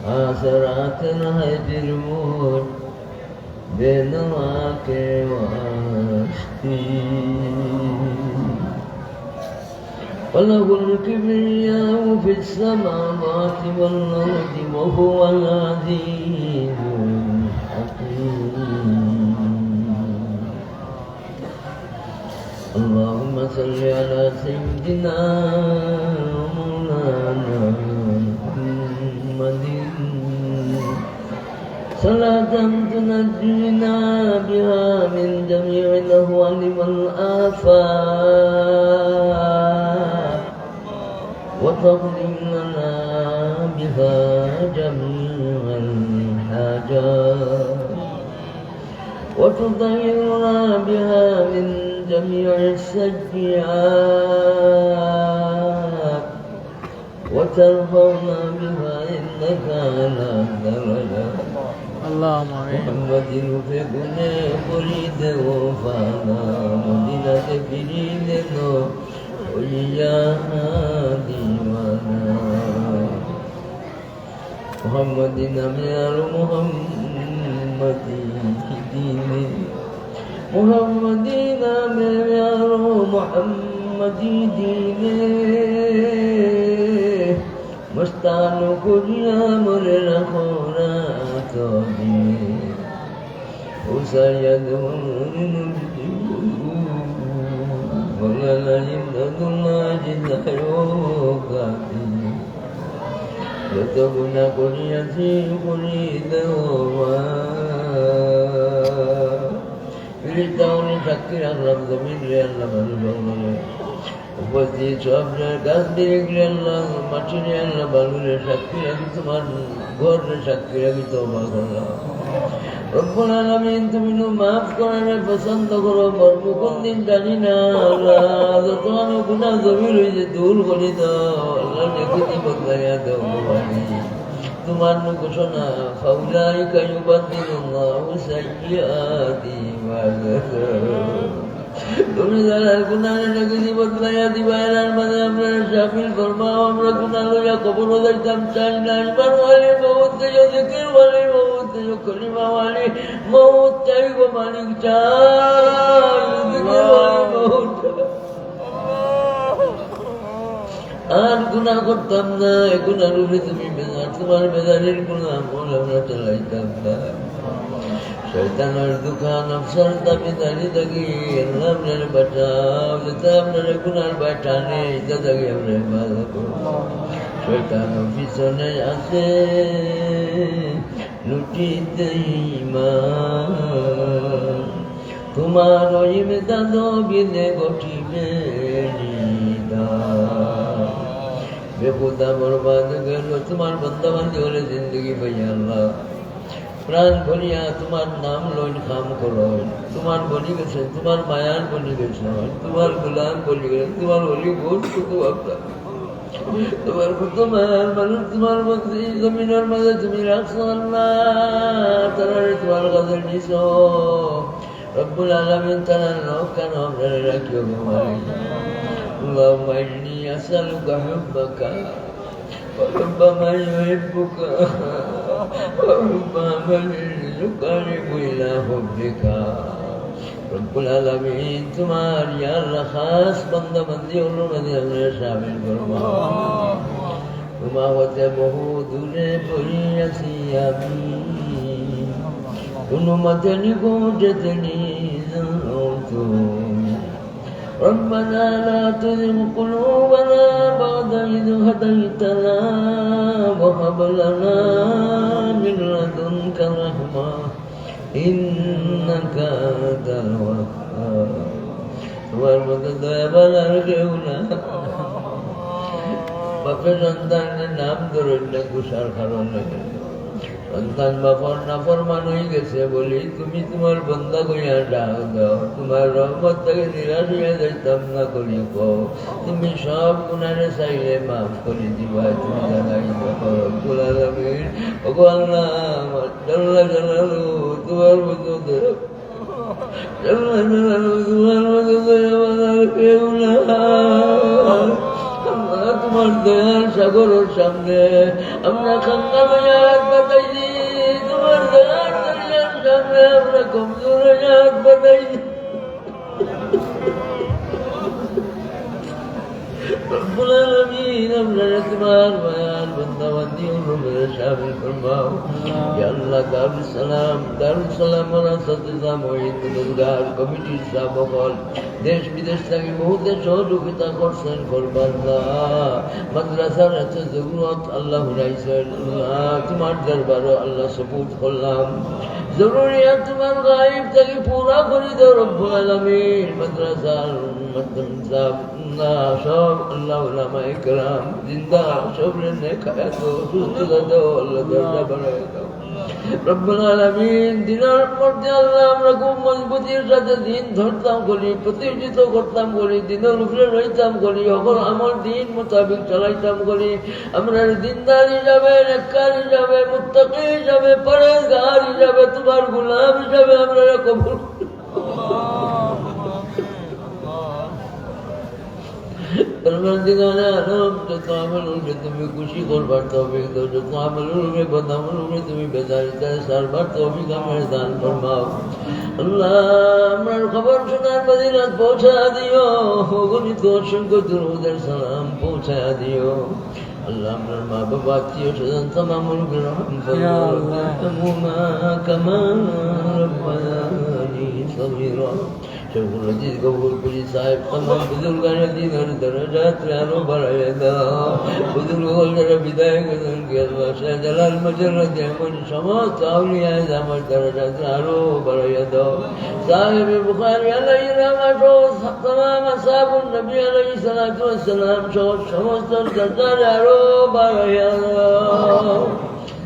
आसरात रहे बिरमूर बेनवा के वास्ती वलहुल किब्रियाउ फिस समावाति वल अर्दि वहुवल अज़ीज़ुल हकीम अल्लाहुम्मा सल्लि अला सय्यिदिना मौलाना मुहम्मदिन सलातन तुनज्जिना बिहा मिन जमी'il अहवालि वल आफात وتقضي لنا بها جميع الحاجات وتطهرنا بها من جميع السيئات وترفعنا بها إنك على درجات اللهم آمين محمد في كل مريد وفانا مدينة فريد ويا ديوانا محمد أمير محمد ديني محمد أمير محمد ديني مستعن كل أمر لخونا طبيب وسيدون ولا يمدد الله جل يوقاتي وتبنى كل يسير كل دوما بالتون شكر الرب من ريال من উপস্থিত সব গাছ দেখলে আল্লাহ মাটির আল্লাহ বালুরে সাক্ষী রাখি তোমার ঘরে সাক্ষী রাখি তোমার করলাম রব্বুল আলামিন তুমি মাফ করারে পছন্দ করো মর্ম কোন দিন জানি না আল্লাহ যত আমার গুনাহ জমির হয়েছে দূর করে দাও আল্লাহ নেকি বদলাইয়া দাও তোমার ঘোষণা ফাউলাইকা ইউবাদদিলুল্লাহু সাইয়্যাতিহিম তুমি যারা গুনাহের নেকি বদলাইয়া দিবা এর মাঝে আমরা শামিল করবা আমরা গুনাহ লইয়া কবর যাইতাম চাই না ইমান ওয়ালি মওত থেকে জিকির ওয়ালি মওত থেকে কলিমা ওয়ালি মওত চাই গো মালিক চাই জিকির ওয়ালি মওত আর গুনাহ করতাম না গুনার উপরে তুমি বেজার তোমার বেজারের গুনাহ আমল আমরা চালাইতাম না শয়তানের দোকান আফসার দাবি দাঁড়িয়ে থাকি আল্লাহ আপনার বাঁচাও যাতে আপনার গুনার বাঁচানে এটা থাকি আপনার ভালো করো শয়তান পিছনে আছে লুটিতে ঈমান তোমার ওই মেদান বিনে গঠিবে বেখুদা বরবাদ গেল তোমার বন্দাবান্দি হলে জিন্দগি পাইয়া আল্লাহ প্রাণ ভরিয়া তোমার নাম লইন খাম করো তোমার বলি গেছে তোমার মায়ার বলি গেছে তোমার গোলাম বলি গেছে তোমার বলি ভোট কত আপনার তোমার কত মায়ার মানুষ তোমার মধ্যে জমিনের মাঝে তুমি রাখছো আল্লাহ তারা তোমার কাছে নিছ রব্বুল আলামিন তারা লোক কেন আমরা রাখিও ঘুমাই اللهم إني أسألك حبك وحب من يحبك وحب من يقرب إلى حبك رب العالمين तुम्हारी अल्लाह खास बंदा बंदियों में हमने शामिल फरमा तुमा होते बहु दूरे पड़ी ऐसी अभी तुम मदनी को जतनी ربنا لا تزغ قلوبنا بعد إذ هديتنا وهب لنا من لدنك رحمة إنك أنت الوهاب তোমার মধ্যে দয়া বানার কেউ না বাপের সন্তানের নাম ধরুন না কুষার কারণে সন্তান বাপর নাফরমান হয়ে গেছে বলি তুমি তোমার বন্দা করিয়া ডাক দাও তোমার রহমত থেকে নিরাশ হইয়া যাইতাম না করি কও তুমি সব গুনারে চাইলে মাফ করে দিবা তুমি জানাই রব্বুল আলামিন ওগো আল্লাহ জাল্লা জালালু তোমার মতো জাল্লা জালালু তোমার মতো কেউ না আল্লাহ তোমার দয়ার সাগরের সামনে আমরা খাঙ্গা হাত বাতাইছি, তোমার দয়ার দরিয়ার সামনে আমরা কমজোর হাত বাতাইছি। রব্বুল আলামিন আপনারা তোমার মায়ার বান্দাবান্দি অনুযায়ী শামিল ফরমাও। ইয়া আল্লাহ দারুস সালাম মাদ্রাসাতুল জামঈন বুজুর্গার কমিটির সাবকল দেশ বিদেশ থেকে বহুতে সহযোগিতা করছেন করবার না। মাদ্রাসার এত জরুরত আল্লাহ হুরাইছেন, তোমার দরবারে আল্লাহ সপুর্দ করলাম। জরুরিয়াত তোমার গায়েব থেকে পুরা করে দাও রব্বুল আলামিন। মাদ্রাসার সব আল্লাহ উলামা ইকরাম জিন্দা সবরে নেক হায়াত সুস্থতা দাও, আল্লাহ দরজা বাড়ায় দাও রব্বুল আলামিন। দিনের মধ্যে আল্লাহ আমরা খুব মজবুতির সাথে দিন ধরতাম করি, প্রতিষ্ঠিত করতাম করি, দিনের উপরে রইতাম করি, সকল আমল দিন মোতাবেক চালাইতাম করি। আমরা দিনদার হিসাবে, নেককার হিসাবে, মুত্তাকি হিসাবে, পরেজগার হিসাবে, তোমার গোলাম হিসাবে আমরা কবুল তুমি খুশি করবার তৌফিক দাও, যত আমলের বদামলের তুমি বেজারিতে সারবার তৌফিক আমার দান ফরমাও। আল্লাহ আমার খবর শোনার ফজিলত পৌঁছা দিও, অগণিত অসংখ্য দুরূদের সালাম পৌঁছা দিও। আল্লাহ আমার মা বাবা আত্মীয় স্বজন তামামুল রহম ফরমাও, কামা রব্বায়ানি সগীরা। شكر عزيز قبول كل صاحب تمام بزرگ دین اور درجات رانو بڑھائے دا بزرگ اور بداية قدر کے اللہ شاہ جلال مجرد احمد شماس اولیاء زمان درجات رانو بڑھائے دا صاحب بخاری علیہ رحمت تمام اصحاب النبی علیہ الصلوۃ والسلام شماس درجات رانو بڑھائے دا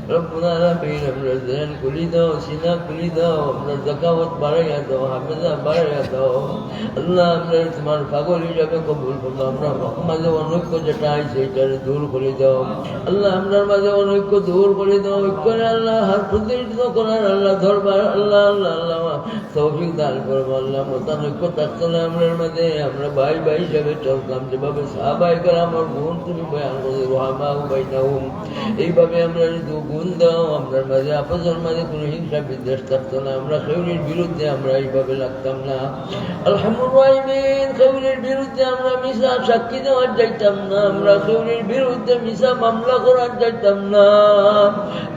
ربنا العالمین আমরা ذہن খুলি দাও, সিনা খুলি দাও, আমরা যাকাত বাড়াইয়া দাও, হাফেজা বাড়াইয়া দাও। আল্লাহ আমরা তোমার পাগল হিসাবে কবুল করো। আমরা মাঝে অনৈক্য যেটা আছে এটারে দূর করে দাও আল্লাহ, আমরা মাঝে অনৈক্য দূর করে দাও। ঐক্যরে আল্লাহ হাত প্রতিষ্ঠিত করার আল্লাহ দরবার আল্লাহ আল্লাহ আল্লাহ তৌফিক দান করবো। আল্লাহ মতানৈক্য থাকতো না আমরার মাঝে, আমরা ভাই ভাই হিসাবে চলতাম যেভাবে সাহাবায়ে কেরামের গুণ তুমি বয়ান করে রহমাহু বাইনাহুম, এইভাবে আমরা গুণ দাও। আমরা মাঝে আপসের মাঝে কোনো হিংসা বিদ্বেষ থাকতো না, আমরা খেউলির বিরুদ্ধে আমরা এইভাবে লাগতাম না। আলহামদুলিল্লাহ খেউলির বিরুদ্ধে আমরা মিশা সাক্ষী দেওয়ার যাইতাম না, আমরা খেউলির বিরুদ্ধে মিশা মামলা করার যাইতাম না।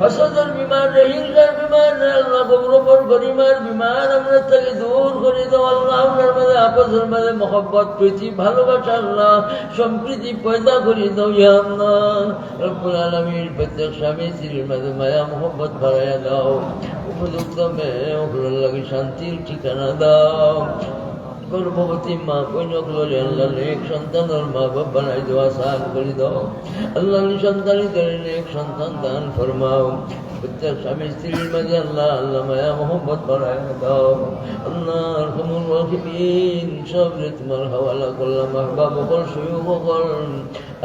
হাসাদের বিমান, হিংসার বিমান, আল্লাহ গৌরবর গরিমার বিমান আমরা থেকে দূর করে দাও আল্লাহ। আপনার মাঝে আপসের মাঝে মহব্বত প্রীতি ভালোবাসা আল্লাহ সম্প্রীতি পয়দা করে দাও ইয়া আল্লাহ। রব্বুল আলামিন প্রত্যেক স্বামী স্ত্রীর মাঝে মায়া মোহব্বত বাড়াইয়া দাও, উপযুক্ত মেয়ে ওগুলোর লাগে শান্তির ঠিকানা দাও। গর্ভবতী মা কন্যাগুলোর আল্লাহ নেক সন্তানের মা বাপ বানাই দেওয়া আসান করে দাও আল্লাহ। সন্তানীদের নেক সন্তান দান ফরমাও। প্রত্যেক স্বামী স্ত্রীর মাঝে আল্লাহ আল্লাহ মায়া মোহব্বত বাড়াইয়া দাও আল্লাহ। আরহামুর রাহিমিন সবরে তোমার হাওয়ালা করলাম। আহবাব বকল শয়ুখ বকল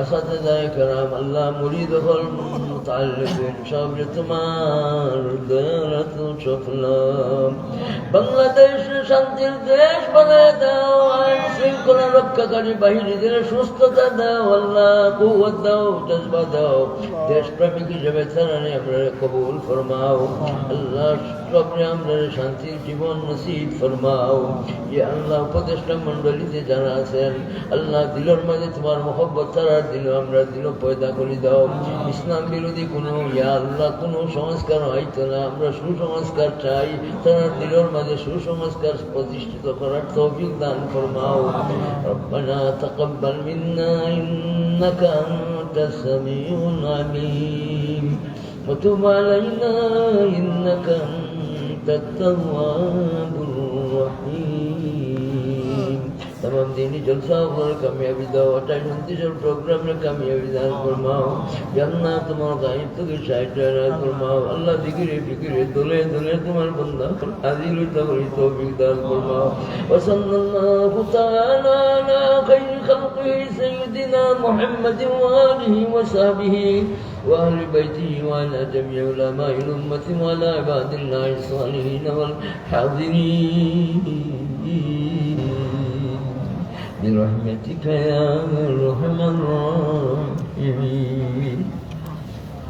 আসাতিজায়ে কেরাম আল্লাহ মুরিদ বকল মুতাআল্লিকিন সবরে তোমার দয়াত চোখলাম। বাংলাদেশ শান্তির দেশ বানায় দাও, আইন শৃঙ্খলা রক্ষাকারী বাহিনীদের সুস্থতা দাও আল্লাহ, কুওয়াত দাও, জজবা দাও। দেশপ্রেমিক হিসেবে তারানে আমরা কবুল ফরমাও আল্লাহ। সবরে আমরা শান্তির জীবন নসিব ফরমাও ইয়া আল্লাহ। উপদেষ্টা মন্ডলীতে যারা আছেন আল্লাহ দিলের মাঝে তোমার মহব্বত তারার দিল আমরা দিল পয়দা করে দাও। ইসলাম বিরোধী কোনো ইয়া আল্লাহ কোনো সংস্কার হয়তো না, আমরা সুসংস্কার চাই। তারার দিলের মাঝে সুসংস্কার প্রতিষ্ঠিত করার তৌফিক দান ফরমাও। রব্বানা তাকাব্বাল মিন্না ইন্নাকা আনতাস সামিউল আলিম ওয়া তুব আলাইনা ইন্নাকা আনতাত তাওয়াবুর রহিম। तमाम दीनी जलसा और कामयाबी दो, 28-29 प्रोग्राम में कामयाबी दान फरमाओ। जन्नत तुम्हारा गायब तो की शायद फरमाओ अल्लाह। जिक्र फिक्र दुले दुले तुम्हारे बंदा हाजिर तौफीक तौफीक दान फरमाओ। वसल्लल्लाहु तआला अला खैर खल्क़िही सय्यिदिना मुहम्मद व आलिहि व सहबिहि व अहli बैतिhi व अला जमीइ उलमाइल उम्मति व अला इबादिल्लाहि الصالحين والحاضرين برحمتك يا أرحم الراحمين